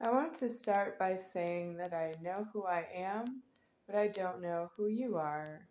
I want to start by saying that I know who I am, but I don't know who you are.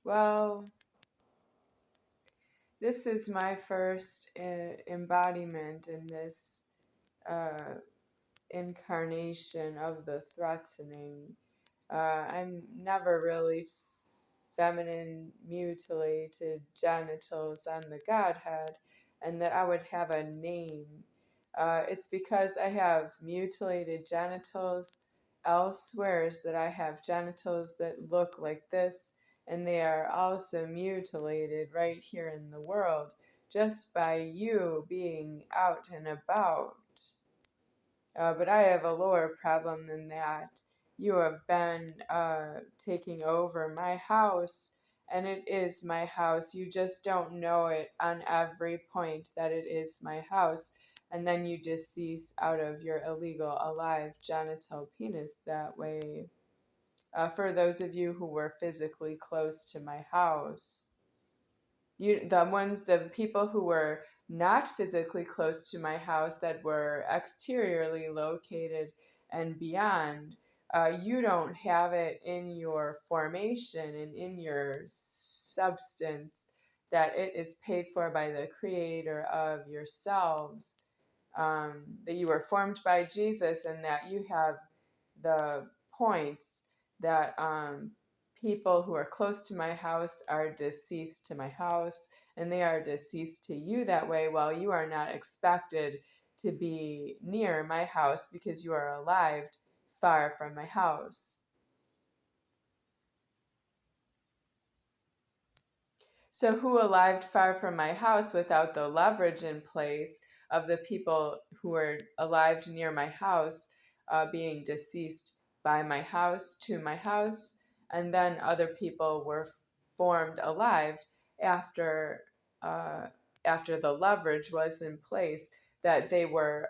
Well, this is my first embodiment in this uh, incarnation of the threatening. I'm never really feminine mutilated genitals on the Godhead, and that I would have a name. It's because I have mutilated genitals elsewhere, is that I have genitals that look like this, and they are also mutilated right here in the world, just by you being out and about. But I have a lower problem than that. You have been taking over my house, and it is my house. You just don't know it on every point that it is my house. And then you decease out of your illegal alive genital penis that way. For those of you who were physically close to my house, the people who were not physically close to my house, that were exteriorly located and beyond, you don't have it in your formation and in your substance, that it is paid for by the creator of yourselves, that you were formed by Jesus, and that you have the points that people who are close to my house are deceased to my house, and they are deceased to you that way, while you are not expected to be near my house because you are alive far from my house. So who arrived far from my house without the leverage in place of the people who were alive near my house being deceased by my house to my house, and then other people were formed alive after uh, after the leverage was in place, that they were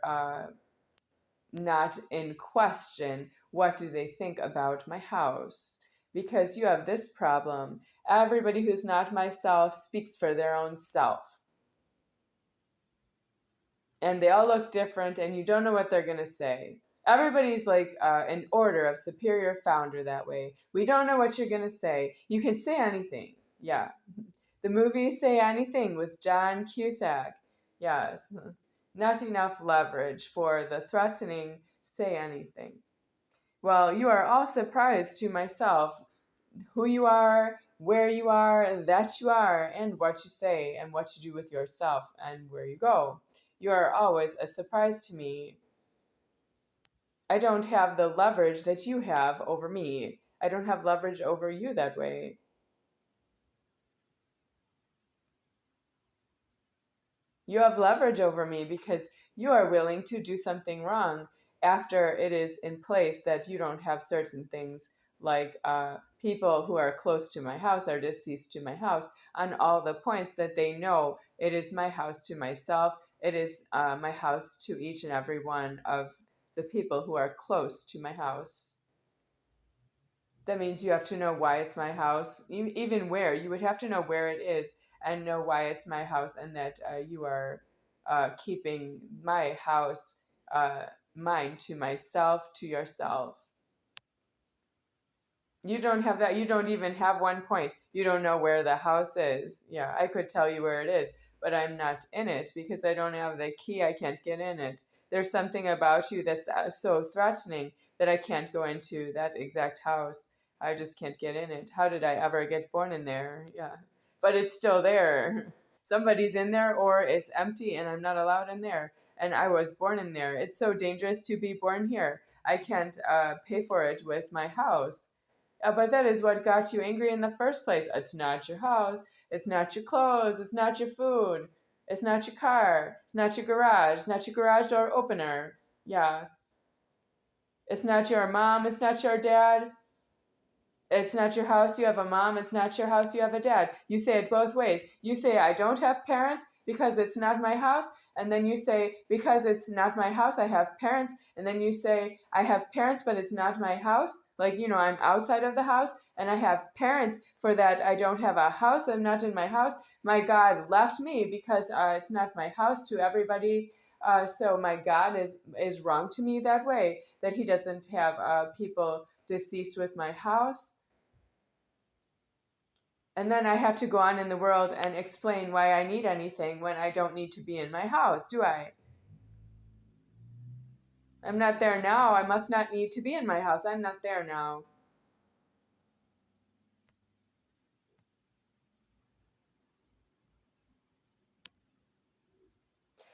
not in question. What do they think about my house? Because you have this problem. Everybody who's not myself speaks for their own self. And they all look different, and you don't know what they're going to say. Everybody's like an order of superior founder that way. We don't know what you're going to say. You can say anything. Yeah. The movie Say Anything with John Cusack. Yes. Not enough leverage for the threatening say anything. Well, you are all surprised to myself who you are, where you are, that you are, and what you say, and what you do with yourself, and where you go. You are always a surprise to me. I don't have the leverage that you have over me. I don't have leverage over you that way. You have leverage over me because you are willing to do something wrong after it is in place that you don't have certain things, like people who are close to my house are deceased to my house on all the points that they know it is my house to myself. It is my house to each and every one of the people who are close to my house. That means you have to know why it's my house, even where. You would have to know where it is and know why it's my house, and that you are keeping my house, uh, mine to myself, to yourself. You don't have that. You don't even have one point. You don't know where the house is. Yeah, I could tell you where it is, but I'm not in it because I don't have the key. I can't get in it. There's something about you that's so threatening that I can't go into that exact house. I just can't get in it. How did I ever get born in there? Yeah, but it's still there. Somebody's in there, or it's empty and I'm not allowed in there. And I was born in there. It's so dangerous to be born here. I can't pay for it with my house. But that is what got you angry in the first place. It's not your house. It's not your clothes. It's not your food. It's not your car. It's not your garage. It's not your garage door opener. Yeah. It's not your mom. It's not your dad. It's not your house, you have a mom. It's not your house, you have a dad. You say it both ways. You say, I don't have parents because it's not my house. And then you say, because it's not my house, I have parents. And then you say, I have parents, but it's not my house. Like, I'm outside of the house and I have parents for that. I don't have a house. I'm not in my house. My God left me because it's not my house to everybody. So my God is wrong to me that way, that he doesn't have people deceased with my house. And then I have to go on in the world and explain why I need anything when I don't need to be in my house, do I? I'm not there now. I must not need to be in my house. I'm not there now.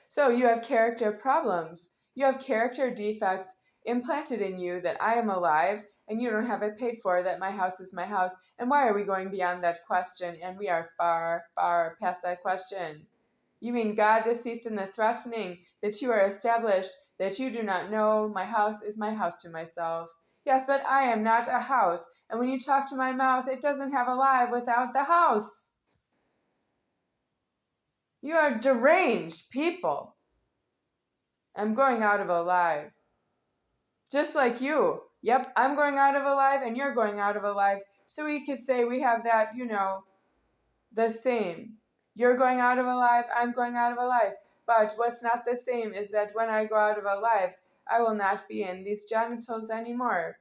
So you have character problems. You have character defects implanted in you that I am alive and you don't have it paid for, that my house is my house. And why are we going beyond that question? And we are far, far past that question. You mean God deceased in the threatening that you are established, that you do not know my house is my house to myself. Yes, but I am not a house. And when you talk to my mouth, it doesn't have alive without the house. You are deranged people. I'm going out of alive. Just like you. Yep, I'm going out of alive and you're going out of alive. So we could say we have that, the same. You're going out of alive, I'm going out of alive. But what's not the same is that when I go out of alive, I will not be in these genitals anymore.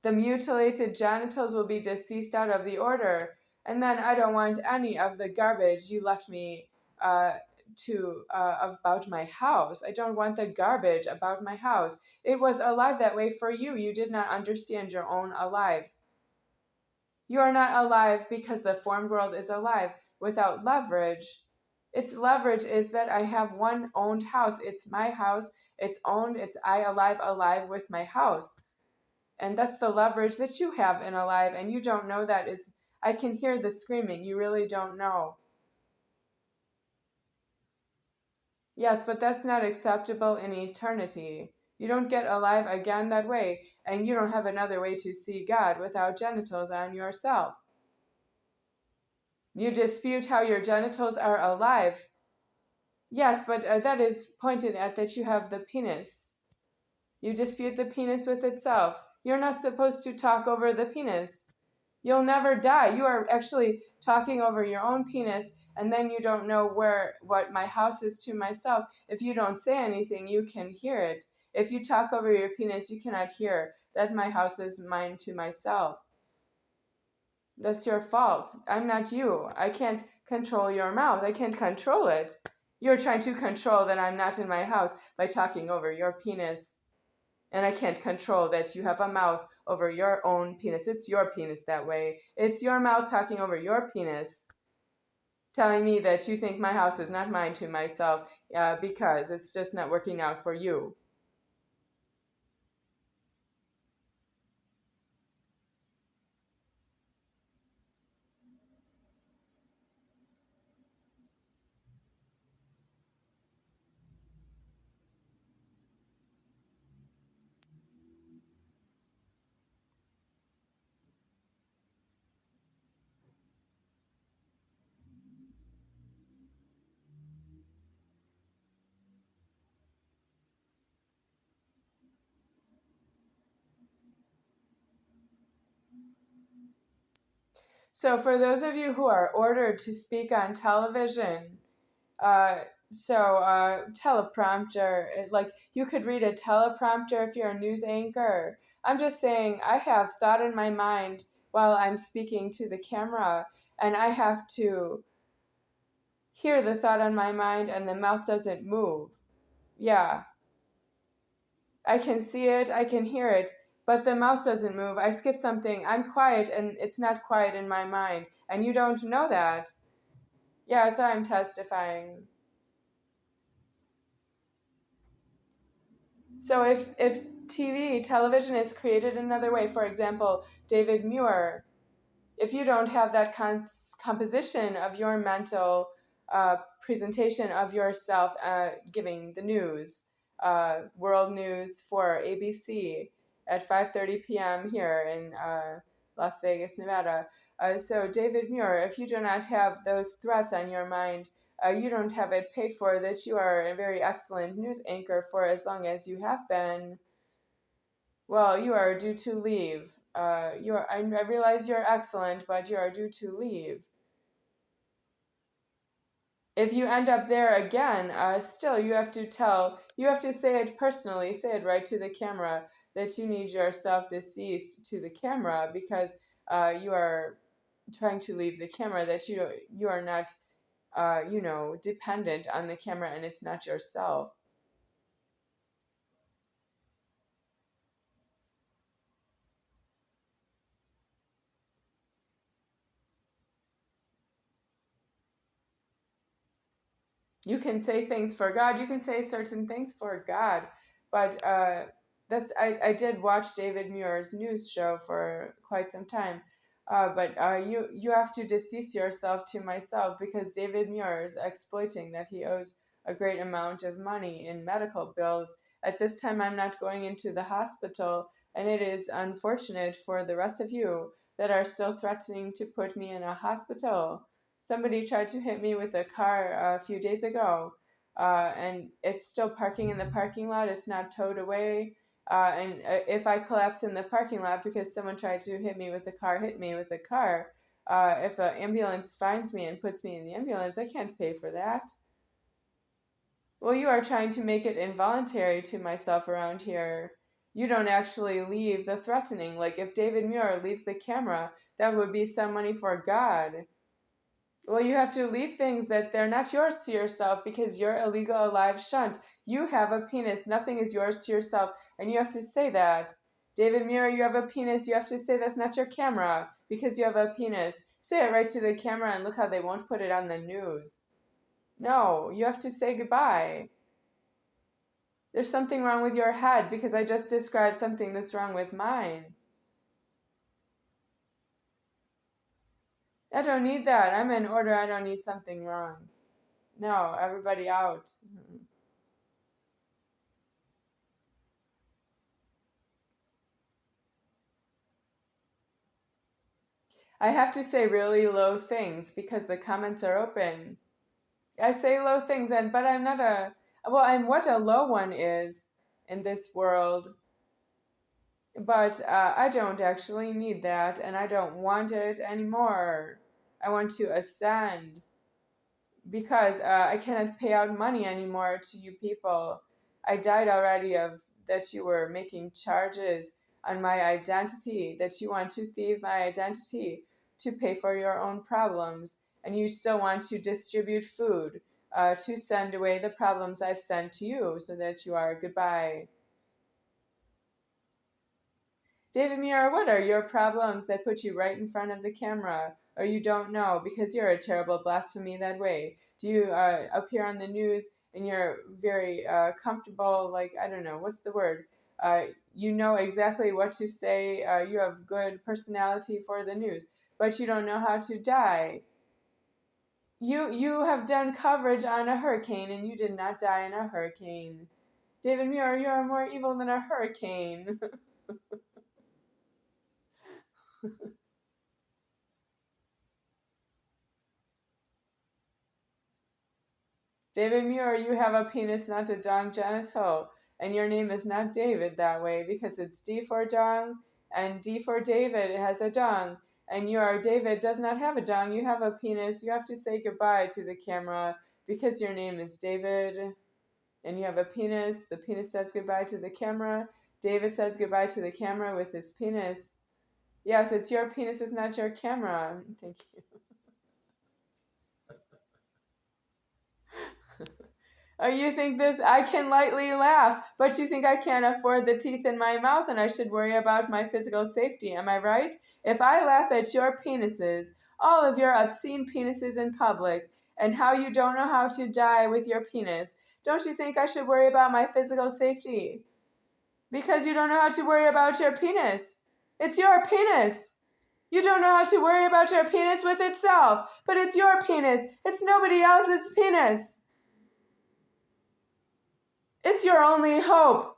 The mutilated genitals will be deceased out of the order. And then I don't want any of the garbage you left me about my house. I don't want the garbage about my house. It was alive that way for you. You did not understand your own alive. You are not alive because the formed world is alive without leverage. Its leverage is that I have one owned house. It's my house. It's owned. It's I alive with my house. And that's the leverage that you have in alive. And you don't know that is, I can hear the screaming. You really don't know. Yes, but that's not acceptable in eternity. You don't get alive again that way, and you don't have another way to see God without genitals on yourself. You dispute how your genitals are alive. Yes, but that is pointed at that you have the penis. You dispute the penis with itself. You're not supposed to talk over the penis. You'll never die. You are actually talking over your own penis, and then you don't know what my house is to myself. If you don't say anything, you can hear it. If you talk over your penis, you cannot hear that my house is mine to myself. That's your fault. I'm not you. I can't control your mouth. I can't control it. You're trying to control that I'm not in my house by talking over your penis. And I can't control that you have a mouth over your own penis. It's your penis that way. It's your mouth talking over your penis, telling me that you think my house is not mine to myself because it's just not working out for you. So, for those of you who are ordered to speak on television, uh, teleprompter, like you could read a teleprompter if you're a news anchor. I'm just saying, I have thought in my mind while I'm speaking to the camera, and I have to hear the thought on my mind, and the mouth doesn't move. Yeah, I can see it, I can hear it, but the mouth doesn't move. I skip something, I'm quiet, and it's not quiet in my mind, and you don't know that. Yeah, so I'm testifying. So if television is created another way, for example, David Muir, if you don't have that composition of your mental presentation of yourself giving the news, world news for ABC at 5:30 p.m. here in Las Vegas, Nevada. So David Muir, if you do not have those threats on your mind, you don't have it paid for, that you are a very excellent news anchor for as long as you have been, well, you are due to leave. I realize you're excellent, but you are due to leave. if you end up there again, still you have to say it personally, say it right to the camera that you need yourself deceased to the camera because you are trying to leave the camera, that you are not, dependent on the camera and it's not yourself. You can say things for God. You can say certain things for God, but I did watch David Muir's news show for quite some time, but you have to decease yourself to myself because David Muir is exploiting that he owes a great amount of money in medical bills. At this time, I'm not going into the hospital, and it is unfortunate for the rest of you that are still threatening to put me in a hospital. Somebody tried to hit me with a car a few days ago, and it's still parking in the parking lot. It's not towed away. And if I collapse in the parking lot because someone tried to hit me with a car, if an ambulance finds me and puts me in the ambulance, I can't pay for that. Well, you are trying to make it involuntary to myself around here. You don't actually leave the threatening. Like if David Muir leaves the camera, that would be some money for God. Well, you have to leave things that they're not yours to yourself because you're illegal alive shunt. You have a penis. Nothing is yours to yourself. And you have to say that. David Muir, you have a penis. You have to say that's not your camera because you have a penis. Say it right to the camera and look how they won't put it on the news. No, you have to say goodbye. There's something wrong with your head because I just described something that's wrong with mine. I don't need that. I'm in order. I don't need something wrong. No, everybody out. I have to say really low things because the comments are open. I say low things, but I'm not and what a low one is in this world. But I don't actually need that, and I don't want it anymore. I want to ascend because I cannot pay out money anymore to you people. I died already of that you were making charges on my identity, that you want to thieve my identity to pay for your own problems, and you still want to distribute food to send away the problems I've sent to you so that you are goodbye. David Muir, what are your problems that put you right in front of the camera? Or you don't know because you're a terrible blasphemy that way. Do you appear on the news and you're very comfortable, like, I don't know, what's the word? You know exactly what to say. You have good personality for the news, but you don't know how to die. You have done coverage on a hurricane and you did not die in a hurricane. David Muir, you are more evil than a hurricane. David Muir, you have a penis, not a dong genital, and your name is not David that way because it's D for dong and D for David. It has a dong, and your David does not have a dong. You have a penis. You have to say goodbye to the camera because your name is David, and you have a penis. The penis says goodbye to the camera. David says goodbye to the camera with his penis. Yes, it's your penis. It's not your camera. Thank you. Oh, you think this? I can lightly laugh, but you think I can't afford the teeth in my mouth and I should worry about my physical safety, am I right? If I laugh at your penises, all of your obscene penises in public, and how you don't know how to die with your penis, don't you think I should worry about my physical safety? Because you don't know how to worry about your penis. It's your penis. You don't know how to worry about your penis with itself, but it's your penis. It's nobody else's penis. It's your only hope.